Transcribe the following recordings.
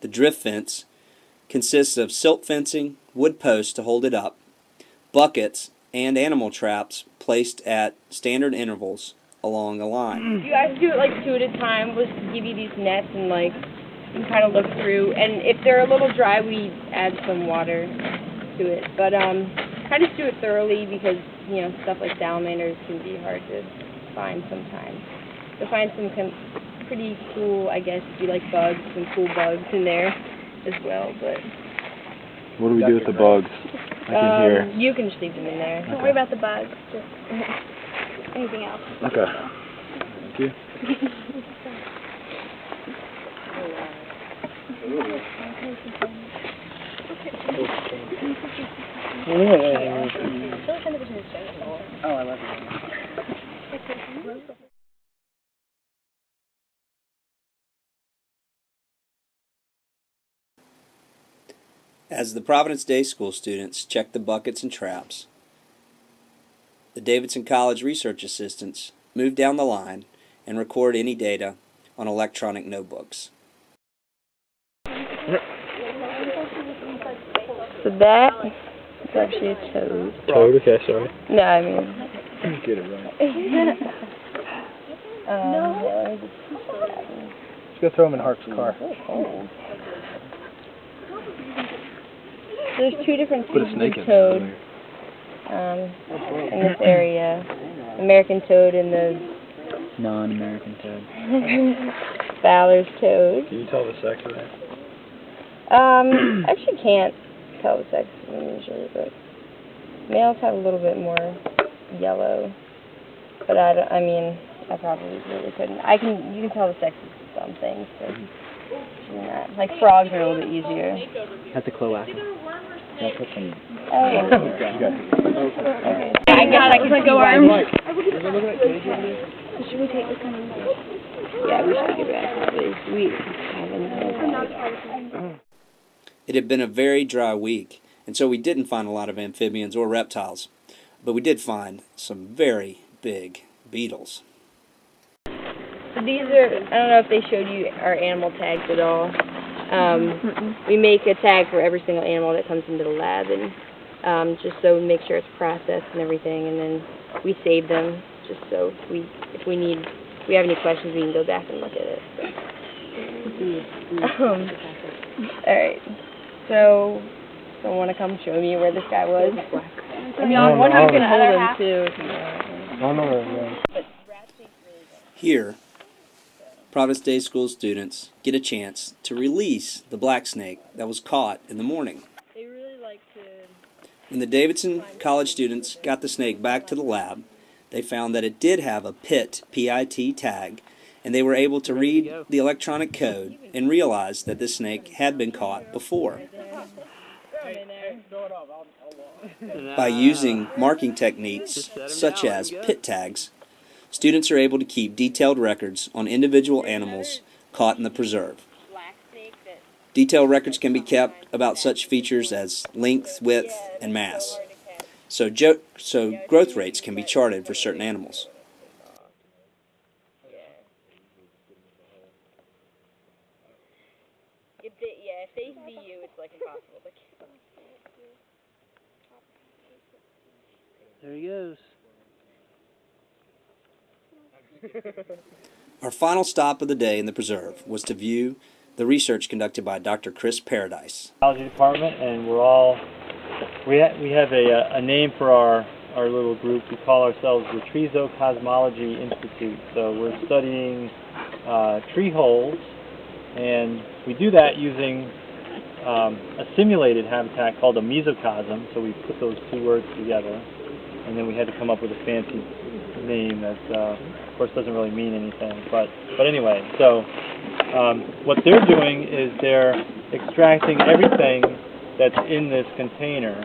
The drift fence consists of silt fencing, wood posts to hold it up, buckets, and animal traps placed at standard intervals along a line. You guys do it like 2 at a time. We'll just give you these nets and like you can kind of look through. And if they're a little dry, we add some water to it. But kind of do it thoroughly because you know stuff like salamanders can be hard to find sometimes. You'll find some pretty cool, I guess, if you like bugs, some cool bugs in there as well. But what do we do with the bugs? I can hear. You can just leave them in there. Don't worry about the bugs. Just anything else. Okay. Thank you. Oh, I love it. As the Providence Day School students checked the buckets and traps, the Davidson College research assistants moved down the line and recorded any data on electronic notebooks. So that is actually a toad. Toad, okay, sorry. No, I mean... Get it right. No. Let's go throw him in Hart's car. There's 2 different Put a species snake of in toad there. in this area. American toad and the Non-American toad. Fowler's toad. Can you tell the sex of that? Actually can't tell the sex of them usually, but males have a little bit more yellow. But I mean, I probably really couldn't. You can tell the sex of some things, but not. Like frogs are a little bit easier. That's a cloaca. Yeah, put some... Oh. You got it. Okay. I guess I can go arm. Should we take this one? Yeah, we should get back probably. We haven't. It had been a very dry week, and so we didn't find a lot of amphibians or reptiles, but we did find some very big beetles. So these are, I don't know if they showed you our animal tags at all. We make a tag for every single animal that comes into the lab, and just so we make sure it's processed and everything, and then we save them just so if we have any questions, we can go back and look at it. So. Alright, so someone want to come show me where this guy was? I mean, on one hand, you can hold him too. Here, Providence Day School students get a chance to release the black snake that was caught in the morning. They really like to... When the Davidson College students got the snake back to the lab, they found that it did have a PIT, P-I-T tag, and they were able to read the electronic code and realize that this snake had been caught before. By using marking techniques such as PIT tags, students are able to keep detailed records on individual animals caught in the preserve. Detailed records can be kept about such features as length, width, and mass. So growth rates can be charted for certain animals. If they see you, it's like impossible. There he goes. Our final stop of the day in the preserve was to view the research conducted by Dr. Chris Paradise. Ecology department, and we have a name for our little group. We call ourselves the Cosmology Institute. So we're studying tree holes, and we do that using a simulated habitat called a mesocosm. So we put those 2 words together, and then we had to come up with a fancy name that, of course, doesn't really mean anything. But anyway, so what they're doing is they're extracting everything that's in this container,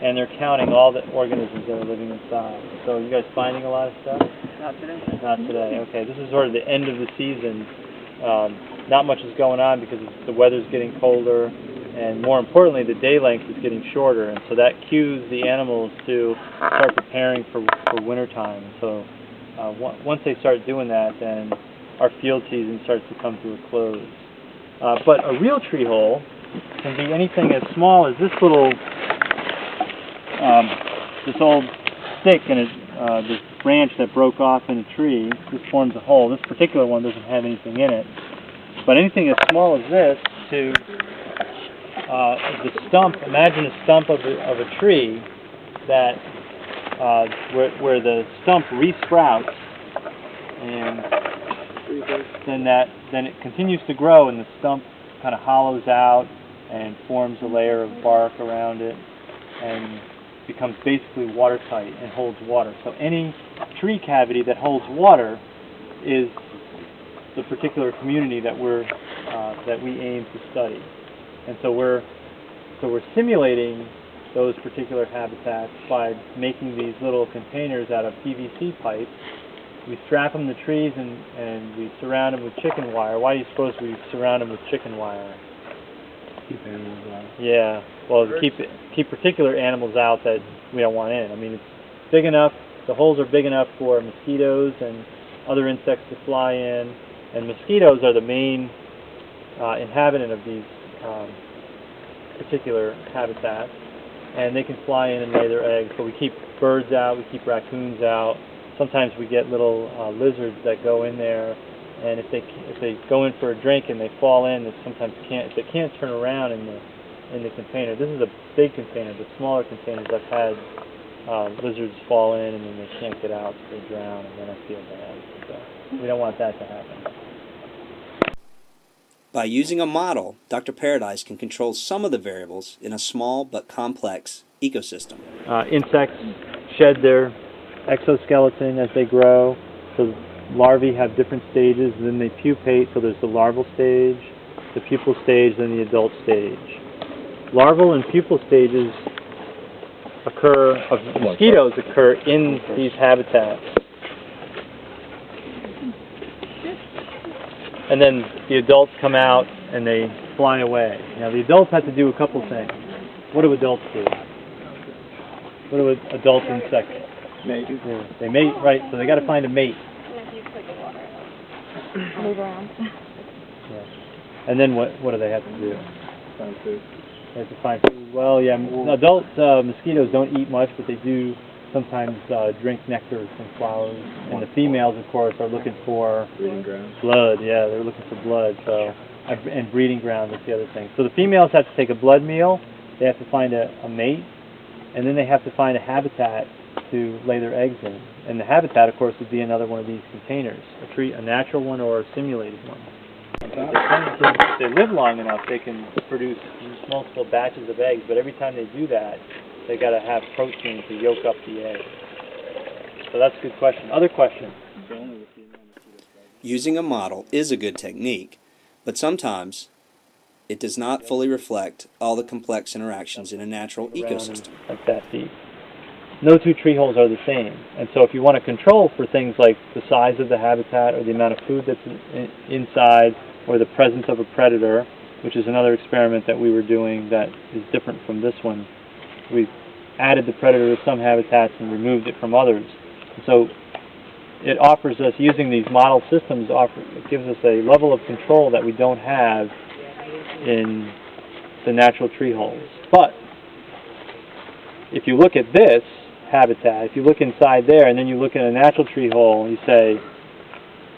and they're counting all the organisms that are living inside. So you guys finding a lot of stuff? Not today. Not today. Okay, this is sort of the end of the season. Not much is going on because the weather's getting colder, and more importantly, the day length is getting shorter, and so that cues the animals to start preparing for wintertime. So once they start doing that, then our field season starts to come to a close. But a real tree hole can be anything as small as this little, this old stick and this branch that broke off in a tree. This forms a hole. This particular one doesn't have anything in it. But anything as small as this to the stump, imagine a stump of a tree that where the stump resprouts, and then it continues to grow, and the stump kind of hollows out and forms a layer of bark around it and becomes basically watertight and holds water. So any tree cavity that holds water is the particular community that we aim to study. And so we're simulating those particular habitats by making these little containers out of PVC pipe. We strap them to trees and we surround them with chicken wire. Why do you suppose we surround them with chicken wire? Keep animals out. Yeah, well, to keep particular animals out that we don't want in. I mean, it's big enough, the holes are big enough for mosquitoes and other insects to fly in, and mosquitoes are the main inhabitant of these particular habitats, and they can fly in and lay their eggs. So we keep birds out, we keep raccoons out. Sometimes we get little lizards that go in there, and if they go in for a drink and they fall in, they sometimes can't. If they can't turn around in the container. This is a big container. The smaller containers I've had lizards fall in and then they can't get out, so they drown, and then I feel bad. So we don't want that to happen. By using a model, Dr. Paradise can control some of the variables in a small but complex ecosystem. Insects shed their exoskeleton as they grow. So larvae have different stages, and then they pupate. So there's the larval stage, the pupal stage, then the adult stage. Larval and pupal stages of mosquitoes occur in these habitats. And then the adults come out and they fly away. Now the adults have to do a couple things. What do adults do? What do adult insects do? Mate. Yeah, they mate, right, so they got to find a mate. Move around. Yeah. And then what do they have to do? Find food. They have to find food. Well, yeah, adult mosquitoes don't eat much, but they do sometimes drink nectar from flowers. And the females, of course, are looking for Breeding ground. blood. Yeah, they're looking for blood. So, and breeding ground is the other thing. So the females have to take a blood meal. They have to find a mate, and then they have to find a habitat to lay their eggs in. And the habitat, of course, would be another one of these containers, a natural one or a simulated one. If they live long enough, they can produce multiple batches of eggs, but every time they do that, they got to have protein to yolk up the egg. So that's a good question. Other questions? Using a model is a good technique, but sometimes it does not fully reflect all the complex interactions in a natural ecosystem. Like that deep. No two tree holes are the same, and so if you want to control for things like the size of the habitat or the amount of food that's inside or the presence of a predator, which is another experiment that we were doing that is different from this one, we added the predator to some habitats and removed it from others. So it offers us, using these model systems, it gives us a level of control that we don't have in the natural tree holes. But if you look at this habitat, if you look inside there and then you look at a natural tree hole, you say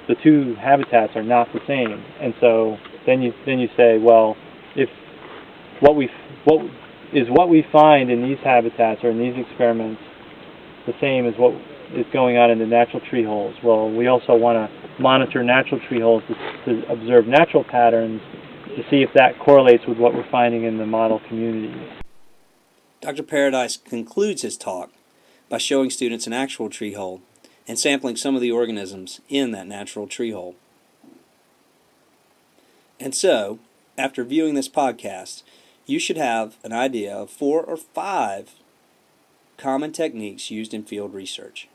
the two habitats are not the same. And so then you say, well, if what we find in these habitats or in these experiments the same as what is going on in the natural tree holes? Well, we also want to monitor natural tree holes to observe natural patterns to see if that correlates with what we're finding in the model communities. Dr. Paradise concludes his talk by showing students an actual tree hole and sampling some of the organisms in that natural tree hole. And so, after viewing this podcast, you should have an idea of 4 or 5 common techniques used in field research.